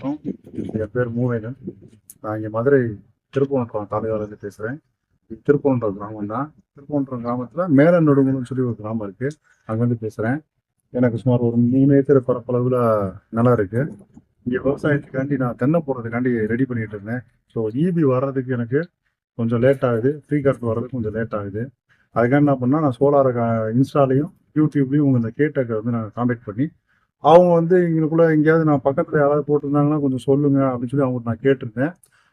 வணக்கம். என் பேர் மூவேலன். நான் இங்கே மதுரை திருப்பூன்றம் தாலுகாவிலேருந்து பேசுகிறேன். திருப்பூன்றம் கிராமம் தான். திருப்பூன்றம் கிராமத்தில் மேல நடுங்குன்னு சொல்லி ஒரு கிராமம் இருக்குது. அங்கேருந்து பேசுகிறேன். எனக்கு சுமார் ஒரு 3 ஏக்கர் பரப்பளவில் நிலம் இருக்குது. இங்கே விவசாயத்துக்காண்டி நான் தென்னை போடுறதுக்காண்டி ரெடி பண்ணிட்டு இருந்தேன். ஸோ இபி வர்றதுக்கு எனக்கு கொஞ்சம் லேட் ஆகுது. ஃப்ரீ காஸ்ட் வர்றதுக்கு கொஞ்சம் லேட் ஆகுது. அதுக்காக என்ன பண்ணால் நான் சோலாரை இன்ஸ்டாலையும் யூடியூப்லேயும் உங்கள் இந்த கேட்டக்கை வந்து நான் காண்டாக்ட் பண்ணி அவங்க வந்து எங்களுக்குள்ள எங்கேயாவது நான் பக்கத்தில் யாராவது போட்டிருந்தாங்கன்னா கொஞ்சம் சொல்லுங்க அப்படின்னு சொல்லி அவங்க நான் கேட்டிருந்தேன்.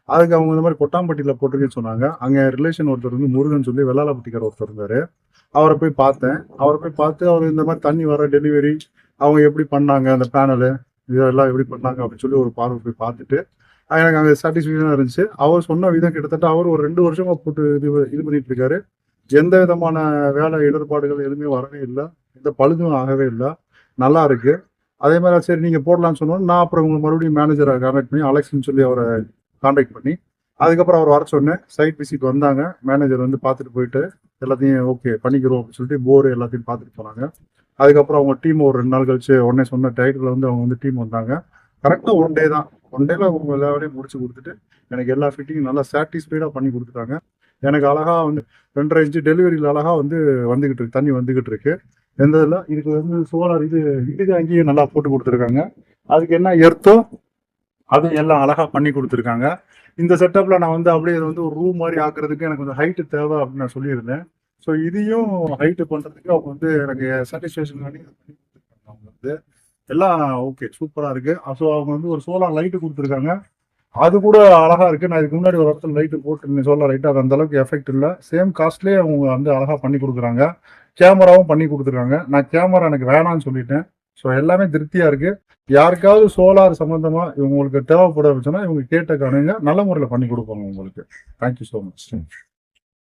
அதுக்கு அவங்க இந்த மாதிரி கொட்டாம்பட்டியில் போட்டிருக்கேன்னு சொன்னாங்க. அங்கே ரிலேஷன் ஒருத்தர் வந்து முருகன் சொல்லி வெள்ளாளப்பட்டிக்கார ஒருத்தர் இருந்தார். அவரை போய் பார்த்தேன். அவரை போய் பார்த்து அவர் இந்த மாதிரி தண்ணி வர டெலிவரி அவங்க எப்படி பண்ணாங்க, அந்த பேனலு இதெல்லாம் எப்படி பண்ணாங்க அப்படின்னு சொல்லி ஒரு பார்வை போய் பார்த்துட்டு எனக்கு அங்கே சாட்டிஸ்ஃபேக்ஷனாக இருந்துச்சு. அவர் சொன்ன விதம் கிட்டத்தட்ட அவர் ஒரு 2 வருஷமா போட்டு இது பண்ணிட்டு இருக்காரு. எந்த விதமான வேலை இடர்பாடுகள் எதுவுமே வரவே இல்லை. எந்த பழுதும் ஆகவே இல்லை. நல்லா இருக்கு. அதே மாதிரி சரி நீங்கள் போடலான்னு சொன்னோம். நான் அப்புறம் உங்களை மறுபடியும் மேனேஜரை கான்டாக்ட் பண்ணி அலெக்ஸ்ன்னு சொல்லி அவரை கான்டாக்ட் பண்ணி அதுக்கப்புறம் அவர் வர சொன்னேன். சைட் விசிட் வந்தாங்க. மேனேஜர் வந்து பார்த்துட்டு போயிட்டு எல்லாத்தையும் ஓகே பண்ணிக்கிறோம் அப்படின்னு சொல்லிட்டு போர் எல்லாத்தையும் பார்த்துட்டு போனாங்க. அதுக்கப்புறம் அவங்க டீம் ஒரு 2 நாள் கழிச்சு உடனே சொன்ன டைட்டில் வந்து அவங்க வந்து டீம் வந்தாங்க. கரெக்டாக 1 டே தான். 1 டேல அவங்க எல்லா வேலையும் முடிச்சு கொடுத்துட்டு எனக்கு எல்லா ஃபிட்டிங்கும் நல்லா சாட்டிஸ்ஃபைடாக பண்ணி கொடுத்துட்டாங்க. எனக்கு அழகாக வந்து 2.5 இன்ச்சு டெலிவரியில் அழகாக வந்து வந்துக்கிட்டு இருக்கு, தண்ணி வந்துக்கிட்டு இருக்கு. எந்த இதில் இதுக்கு வந்து சோலார் இது அங்கேயும் நல்லா போட்டு கொடுத்துருக்காங்க. அதுக்கு என்ன எர்த்தோ அது எல்லாம் அழகாக பண்ணி கொடுத்துருக்காங்க. இந்த செட்டப்பில் நான் வந்து அப்படியே வந்து ஒரு ரூம் மாதிரி ஆக்குறதுக்கு எனக்கு கொஞ்சம் ஹைட்டு தேவை அப்படின்னு நான் சொல்லியிருந்தேன். ஸோ இதையும் ஹைட்டு பண்ணுறதுக்கு அவங்க வந்து எனக்கு சாட்டிஸ்ஃபேக்ஷன் பண்ணி கொடுத்துருக்காங்க. அவங்க வந்து எல்லாம் ஓகே சூப்பராக இருக்குது. ஸோ அவங்க வந்து ஒரு சோலார் லைட்டு கொடுத்துருக்காங்க. அது கூட அழகாக இருக்குது. நான் இதுக்கு முன்னாடி ஒரு இடத்துல லைட்டு போட்டுருந்தேன் சோலார் லைட்டு. அது அந்தளவுக்கு எஃபெக்ட் இல்லை. சேம் காஸ்ட்லேயே அவங்க வந்து அழகாக பண்ணி கொடுக்குறாங்க. கேமராவும் பண்ணி கொடுத்துருக்காங்க. நான் கேமரா எனக்கு வேணான்னு சொல்லிட்டேன். ஸோ எல்லாமே திருப்தியாக இருக்குது. யாருக்காவது சோலார் சம்மந்தமாக இவங்களுக்கு தேவைப்பட வச்சுன்னா இவங்க கேட்ட காணுங்க நல்ல முறையில் பண்ணி கொடுப்பாங்க உங்களுக்கு. Thank you so much.